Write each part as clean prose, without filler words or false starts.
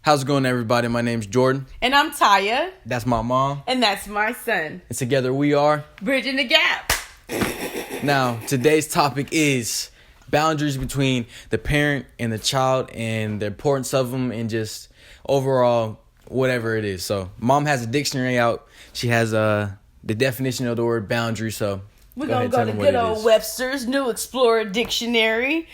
How's it going, everybody? My name's Jordan. And I'm Taya. That's my mom. And that's my son. And together we are Bridging the Gap. Now, today's topic is boundaries between the parent and the child and the importance of them and just overall whatever it is. So, mom has a dictionary out. She has the definition of the word boundary. So, we're going to go to good old Webster's New Explorer Dictionary,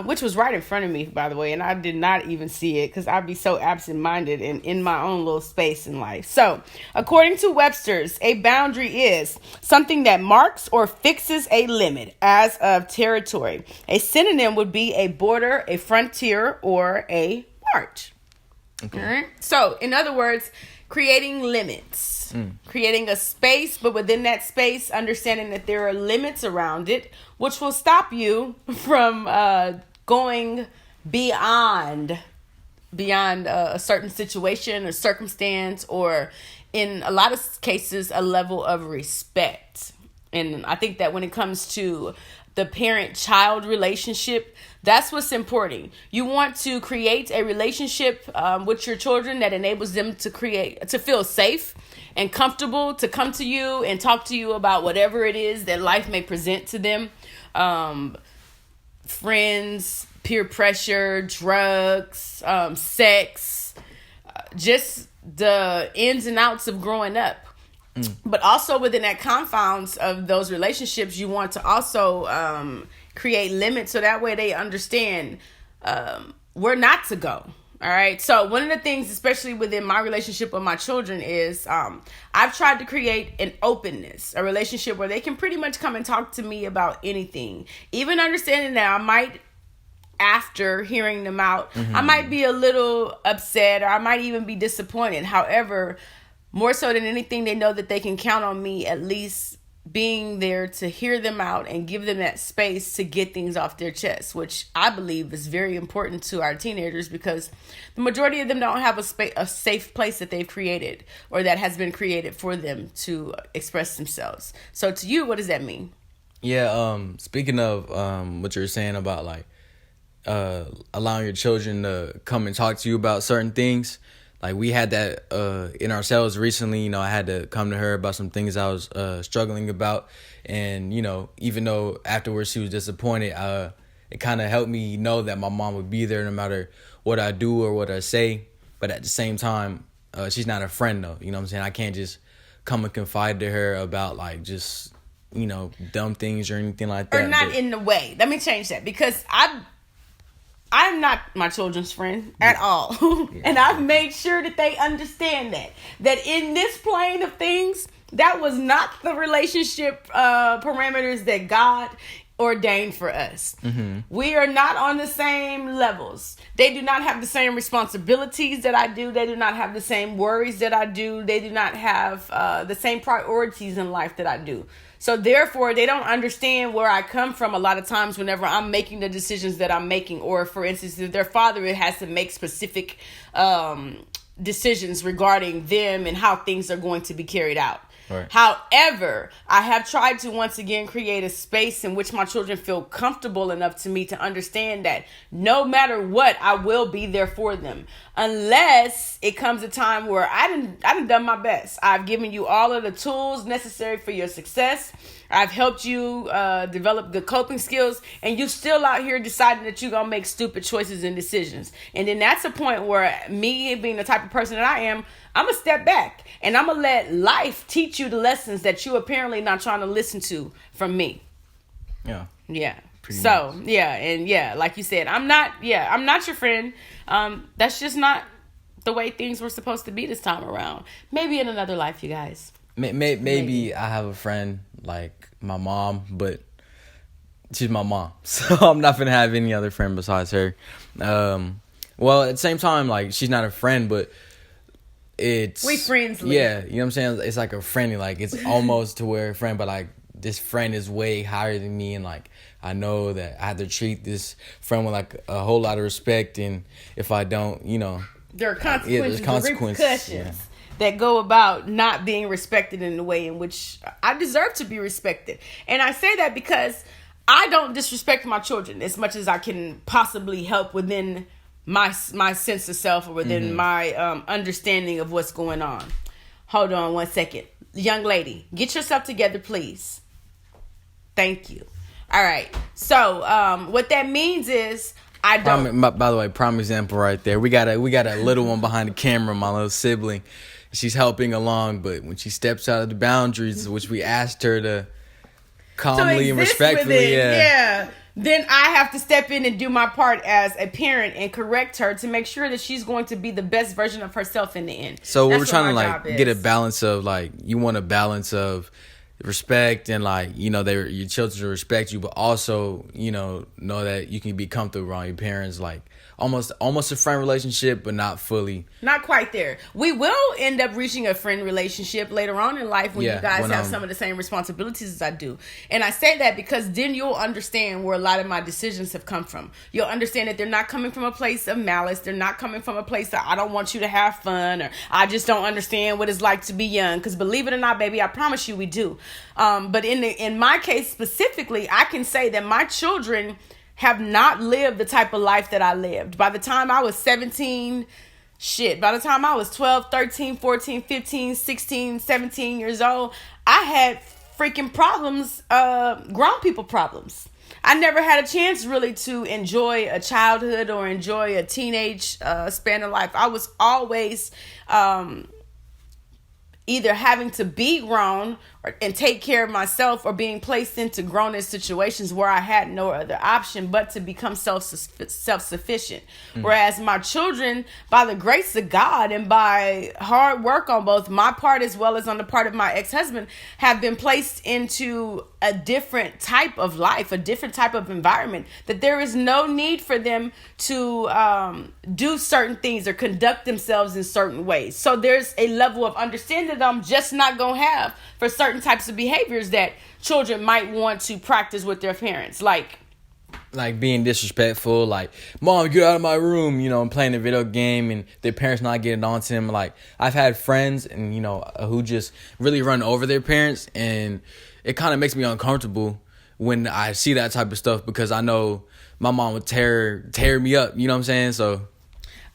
which was right in front of me, by the way, and I did not even see it because I'd be so absent-minded and in my own little space in life. So, according to Webster's, a boundary is something that marks or fixes a limit as of territory. A synonym would be a border, a frontier, or a march. Okay. All right? So, in other words, creating limits. Creating a space, but within that space, understanding that there are limits around it, which will stop you from going beyond a certain situation or circumstance, or in a lot of cases, a level of respect. And I think that when it comes to the parent-child relationship, that's what's important. You want to create a relationship with your children that enables them to feel safe and comfortable to come to you and talk to you about whatever it is that life may present to them. Friends, peer pressure, drugs, sex, just the ins and outs of growing up. But also within that confines of those relationships, you want to also create limits so that way they understand where not to go. All right. So one of the things, especially within my relationship with my children, is I've tried to create an openness, a relationship where they can pretty much come and talk to me about anything, even understanding that I might, after hearing them out, I might be a little upset or I might even be disappointed. However, more so than anything, they know that they can count on me at least being there to hear them out and give them that space to get things off their chest, which I believe is very important to our teenagers because the majority of them don't have a safe place that they've created or that has been created for them to express themselves. So to you, what does that mean? Yeah, speaking of what you're saying about like allowing your children to come and talk to you about certain things, like we had that in ourselves recently. You know, I had to come to her about some things I was struggling about, and you know, even though afterwards she was disappointed, it kind of helped me know that my mom would be there no matter what I do or what I say. But at the same time, she's not a friend though. You know what I'm saying? I can't just come and confide to her about like just, you know, dumb things or anything like that. Or not in the way. Let me change that because I'm not my children's friend at all. Yeah. And I've made sure that they understand that in this plane of things, that was not the relationship parameters that God ordained for us. We are not on the same levels. They do not have the same responsibilities that I do. They do not have the same worries that I do. They do not have the same priorities in life that I do. So therefore, they don't understand where I come from a lot of times whenever I'm making the decisions that I'm making. Or for instance, if their father has to make specific decisions regarding them and how things are going to be carried out. Right. However, I have tried to once again create a space in which my children feel comfortable enough to me to understand that no matter what, I will be there for them. Unless it comes a time where I done my best. I've given you all of the tools necessary for your success. I've helped you develop good coping skills, and you're still out here deciding that you're going to make stupid choices and decisions. And then that's a point where me being the type of person that I am, I'm going to step back and I'm going to let life teach you the lessons that you apparently not trying to listen to from me. Yeah. Yeah. So, nice. Yeah. And yeah, like you said, I'm not your friend. That's just not the way things were supposed to be this time around. Maybe in another life, you guys. Maybe I have a friend like my mom, but she's my mom, so I'm not gonna have any other friend besides her. Well, at the same time, like she's not a friend, but we friends. Yeah, you know what I'm saying? It's like a friendly, like it's almost to where a friend, but like this friend is way higher than me, and like I know that I have to treat this friend with like a whole lot of respect, and if I don't, you know, there are consequences, repercussions. Yeah. That go about not being respected in the way in which I deserve to be respected. And I say that because I don't disrespect my children as much as I can possibly help within my sense of self or within my understanding of what's going on. Hold on one second. Young lady, get yourself together, please. Thank you. All right. So what that means is I don't. By the way, prime example right there. We got a little one behind the camera, my little sibling. She's helping along, but when she steps out of the boundaries, which we asked her to calmly and respectfully, then I have to step in and do my part as a parent and correct her to make sure that she's going to be the best version of herself in the end. So we're trying to like get a balance of like, you want a balance of respect and like, you know, your children to respect you, but also, you know that you can be comfortable around your parents, like almost a friend relationship, but not fully. Not quite there. We will end up reaching a friend relationship later on in life when you guys have some of the same responsibilities as I do. And I say that because then you'll understand where a lot of my decisions have come from. You'll understand that they're not coming from a place of malice. They're not coming from a place that I don't want you to have fun or I just don't understand what it's like to be young. Because believe it or not, baby, I promise you we do. But in my case specifically, I can say that my children have not lived the type of life that I lived. By the time I was 17, by the time I was 12, 13, 14, 15, 16, 17 years old, I had freaking problems, grown people problems. I never had a chance really to enjoy a childhood or enjoy a teenage span of life. I was always either having to be grown and take care of myself or being placed into grown-ish situations where I had no other option but to become self-sufficient. Whereas my children, by the grace of God and by hard work on both my part as well as on the part of my ex-husband, have been placed into a different type of life, a different type of environment, that there is no need for them to do certain things or conduct themselves in certain ways. So there's a level of understanding that I'm just not going to have for certain types of behaviors that children might want to practice with their parents. Like being disrespectful, like, Mom, get out of my room, you know, and playing a video game and their parents not getting on to them. Like, I've had friends and, you know, who just really run over their parents, and it kind of makes me uncomfortable when I see that type of stuff because I know my mom would tear me up, you know what I'm saying? So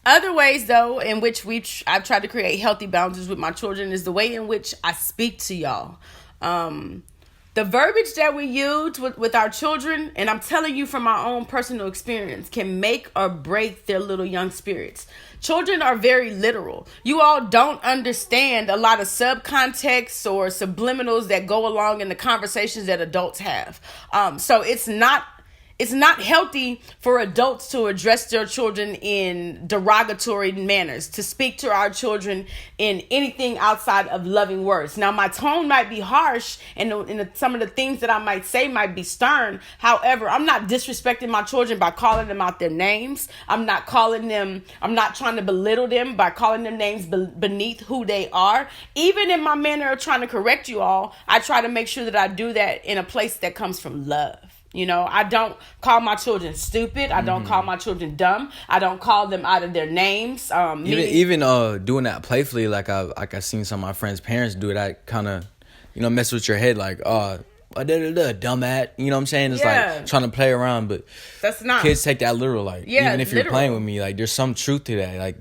other ways, though, in which I've tried to create healthy boundaries with my children is the way in which I speak to y'all. The verbiage that we use with our children, and I'm telling you from my own personal experience, can make or break their little young spirits. Children are very literal. You all don't understand a lot of subcontext or subliminals that go along in the conversations that adults have. So it's not healthy for adults to address their children in derogatory manners, to speak to our children in anything outside of loving words. Now, my tone might be harsh and some of the things that I might say might be stern. However, I'm not disrespecting my children by calling them out their names. I'm not trying to belittle them by calling them names beneath who they are. Even in my manner of trying to correct you all, I try to make sure that I do that in a place that comes from love. You know, I don't call my children stupid. I don't call my children dumb. I don't call them out of their names. Even doing that playfully, like I seen some of my friends' parents do it. I kind of, you know, mess with your head, like, dumb at. You know what I'm saying? It's like trying to play around, but that's not. Kids take that literal. Like, even if you're playing with me, like, there's some truth to that. Like,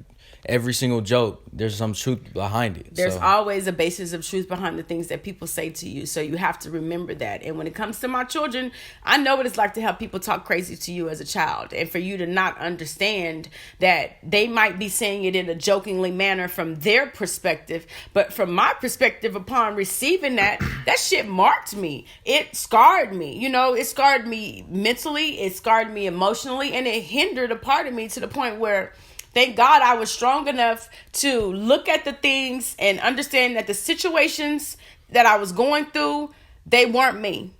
every single joke, there's some truth behind it. There's always a basis of truth behind the things that people say to you. So you have to remember that. And when it comes to my children, I know what it's like to have people talk crazy to you as a child. And for you to not understand that they might be saying it in a jokingly manner from their perspective. But from my perspective, upon receiving that shit marked me. It scarred me. You know, it scarred me mentally. It scarred me emotionally. And it hindered a part of me to the point where, thank God I was strong enough to look at the things and understand that the situations that I was going through, they weren't me.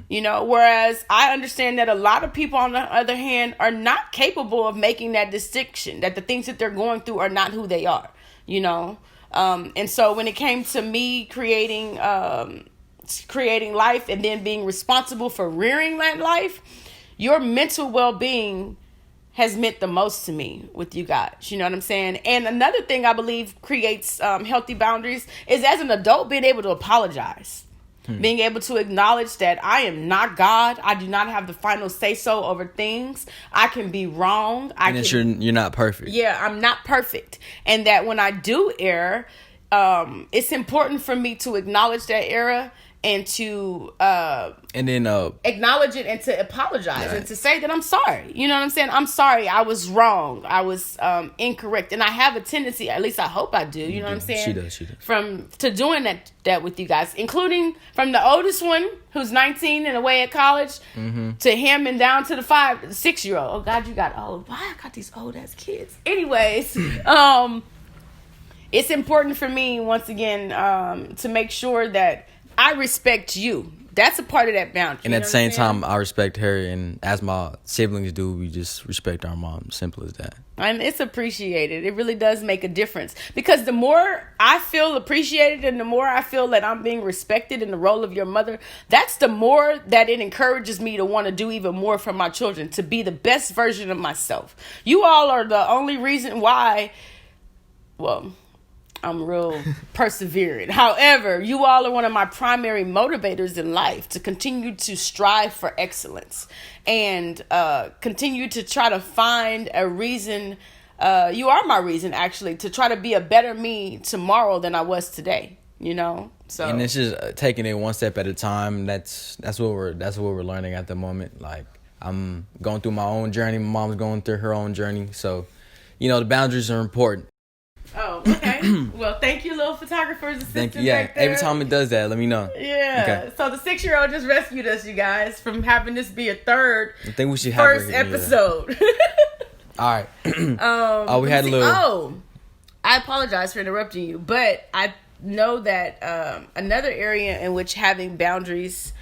You know, whereas I understand that a lot of people, on the other hand, are not capable of making that distinction, that the things that they're going through are not who they are, you know. And so when it came to me creating life and then being responsible for rearing that life, your mental well-being has meant the most to me with you guys. You know what I'm saying? And another thing I believe creates healthy boundaries is, as an adult, being able to apologize. Being able to acknowledge that I am not God. I do not have the final say-so over things. I can be wrong. You're not perfect. Yeah, I'm not perfect. And that when I do err, it's important for me to acknowledge that error and to acknowledge it and to apologize and to say that I'm sorry. You know what I'm saying? I'm sorry. I was wrong. I was incorrect. And I have a tendency, at least I hope I do. You know what I'm saying? She does. To doing that with you guys, including from the oldest one who's 19 and away at college to him and down to the 6-year-old. Oh God, you got old. Why I got these old ass kids? Anyways, it's important for me once again to make sure that I respect you. That's a part of that boundary. And at the same time, I respect her. And as my siblings do, we just respect our mom. Simple as that. And it's appreciated. It really does make a difference. Because the more I feel appreciated and the more I feel that I'm being respected in the role of your mother, that's the more that it encourages me to want to do even more for my children, to be the best version of myself. You all are the only reason why, I'm real persevering. However, you all are one of my primary motivators in life to continue to strive for excellence and continue to try to find a reason. You are my reason, actually, to try to be a better me tomorrow than I was today. You know, so and it's just taking it one step at a time. That's what we're learning at the moment. Like, I'm going through my own journey. My mom's going through her own journey. So, the boundaries are important. Oh, okay. Well, thank you, little photographer's assistant. Thank you. Yeah, every time it does that, let me know. Yeah. Okay. So the 6-year-old just rescued us, you guys, from having this be a third. I think we should have first episode. All right. We had a little. Oh, I apologize for interrupting you, but I know that another area in which having boundaries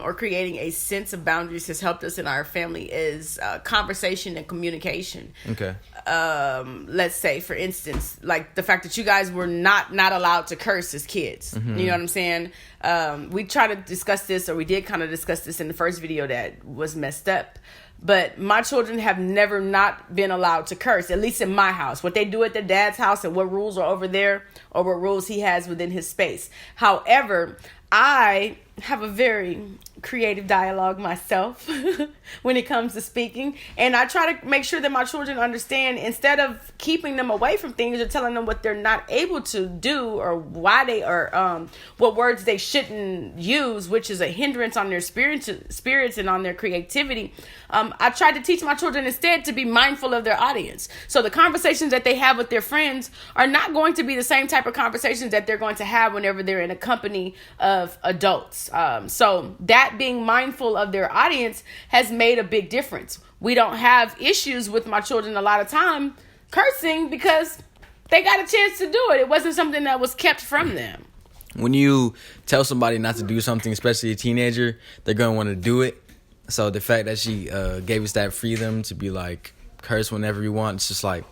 or creating a sense of boundaries has helped us in our family is conversation and communication. Okay. Let's say, for instance, like the fact that you guys were not allowed to curse as kids. Mm-hmm. You know what I'm saying? We try to discuss this, or we did kind of discuss this in the first video that was messed up. But my children have never not been allowed to curse, at least in my house. What they do at their dad's house and what rules are over there, or what rules he has within his space. However, I have a very creative dialogue myself when it comes to speaking, and I try to make sure that my children understand, instead of keeping them away from things or telling them what they're not able to do or why they are what words they shouldn't use, which is a hindrance on their spirits and on their creativity. I try to teach my children instead to be mindful of their audience. So the conversations that they have with their friends are not going to be the same type of conversations that they're going to have whenever they're in a company of adults. So that being mindful of their audience has made a big difference. We don't have issues with my children a lot of time cursing because they got a chance to do it. It wasn't something that was kept from them. When you tell somebody not to do something, especially a teenager, they're going to want to do it. So the fact that she gave us that freedom to be like, curse whenever you want, it's just like,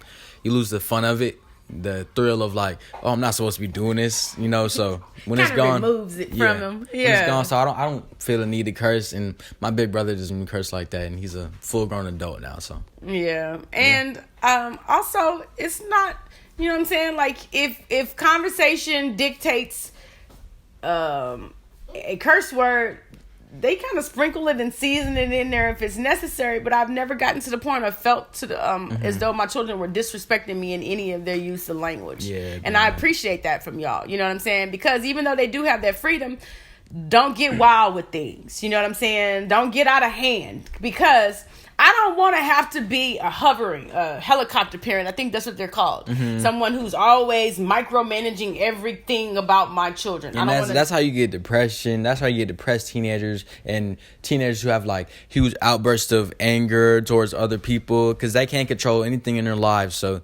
you lose the fun of it. The thrill of like, oh, I'm not supposed to be doing this, so when it's gone, removes it from him. Yeah, when it's gone, so I don't feel the need to curse, and my big brother doesn't curse like that, and he's a full-grown adult now, so yeah. And also, it's not, you know what I'm saying, like if conversation dictates a curse word, they kind of sprinkle it and season it in there if it's necessary, but I've never gotten to the point I felt to the as though my children were disrespecting me in any of their use of language. Yeah, and I appreciate that from y'all. You know what I'm saying? Because even though they do have that freedom, don't get wild with things. You know what I'm saying? Don't get out of hand, because I don't want to have to be a helicopter parent. I think that's what they're called. Mm-hmm. Someone who's always micromanaging everything about my children. And that's how you get depression. That's how you get depressed teenagers and teenagers who have like huge outbursts of anger towards other people because they can't control anything in their lives. So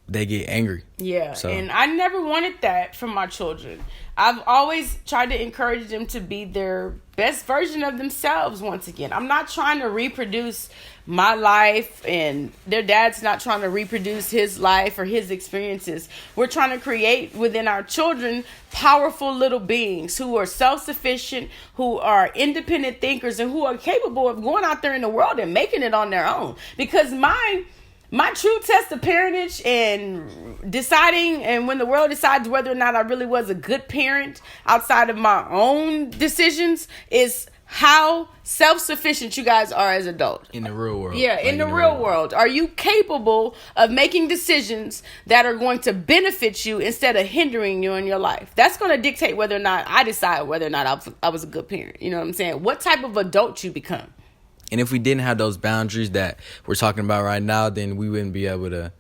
they get angry. Yeah, and I never wanted that from my children. I've always tried to encourage them to be their best version of themselves once again. I'm not trying to reproduce my life, and their dad's not trying to reproduce his life or his experiences. We're trying to create within our children powerful little beings who are self-sufficient, who are independent thinkers, and who are capable of going out there in the world and making it on their own. Because my my true test of parentage and deciding, and when the world decides whether or not I really was a good parent outside of my own decisions, is how self-sufficient you guys are as adults. In the real world. Yeah, in the real world. Are you capable of making decisions that are going to benefit you instead of hindering you in your life? That's going to dictate whether or not I decide whether or not I was a good parent. You know what I'm saying? What type of adult you become. And if we didn't have those boundaries that we're talking about right now, then we wouldn't be able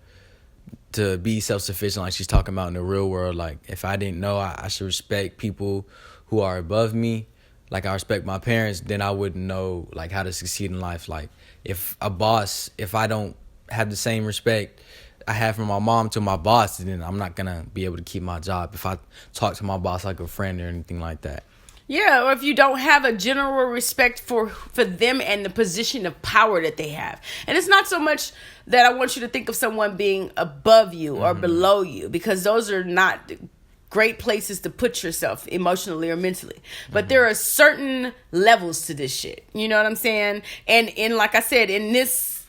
to be self-sufficient like she's talking about in the real world. Like, if I didn't know I should respect people who are above me, like I respect my parents, then I wouldn't know like how to succeed in life. Like, if I don't have the same respect I have from my mom to my boss, then I'm not gonna be able to keep my job if I talk to my boss like a friend or anything like that. Yeah, or if you don't have a general respect for them and the position of power that they have. And it's not so much that I want you to think of someone being above you or below you, because those are not great places to put yourself emotionally or mentally. But there are certain levels to this shit. You know what I'm saying? And like I said, in this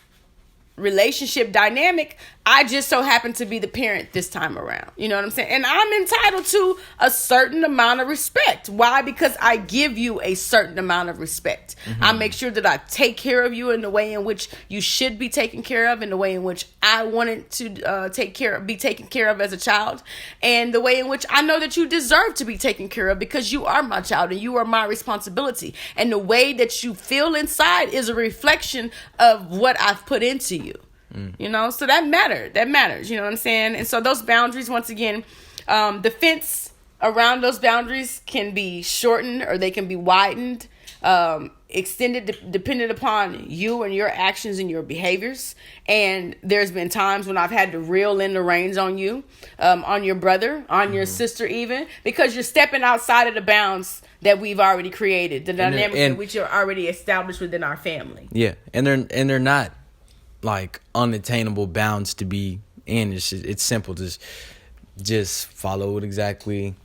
relationship dynamic, I just so happen to be the parent this time around. You know what I'm saying? And I'm entitled to a certain amount of respect. Why? Because I give you a certain amount of respect. I make sure that I take care of you in the way in which you should be taken care of, in the way in which I wanted to be taken care of as a child, and the way in which I know that you deserve to be taken care of because you are my child and you are my responsibility. And the way that you feel inside is a reflection of what I've put into you. You know, so that matters, you know what I'm saying? And so those boundaries, once again, the fence around those boundaries can be shortened or they can be widened, extended, dependent upon you and your actions and your behaviors. And there's been times when I've had to reel in the reins on you, on your brother, on your sister even, because you're stepping outside of the bounds that we've already created, the dynamics in which are already established within our family. Yeah, and they're not like unattainable bounds to be in. It's simple. Just follow it exactly.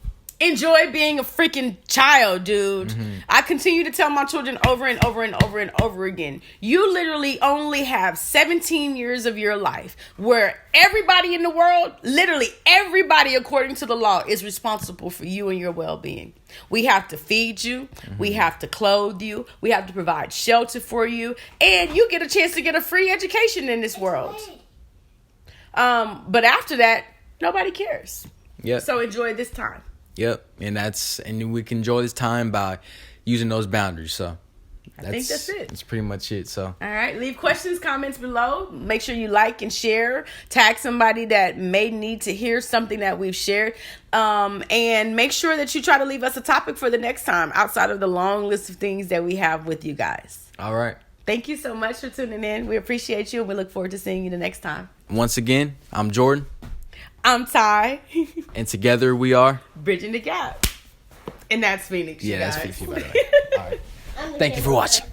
Enjoy being a freaking child, dude. I continue to tell my children over and over and over and over again, you literally only have 17 years of your life where everybody in the world, literally everybody according to the law, is responsible for you and your well-being. We have to feed you. We have to clothe you. We have to provide shelter for you. And you get a chance to get a free education in this world. But after that, nobody cares. Yeah. So enjoy this time. Yep, and we can enjoy this time by using those boundaries. So I think that's it. That's pretty much it. So all right, leave questions, comments below. Make sure you like and share. Tag somebody that may need to hear something that we've shared. And make sure that you try to leave us a topic for the next time outside of the long list of things that we have with you guys. All right. Thank you so much for tuning in. We appreciate you, and we look forward to seeing you the next time. Once again, I'm Jordan. I'm Ty. And together we are Bridging the Gap. And that's Phoenix. Yeah, that's Phoenix, by the way. All right. Thank you for watching.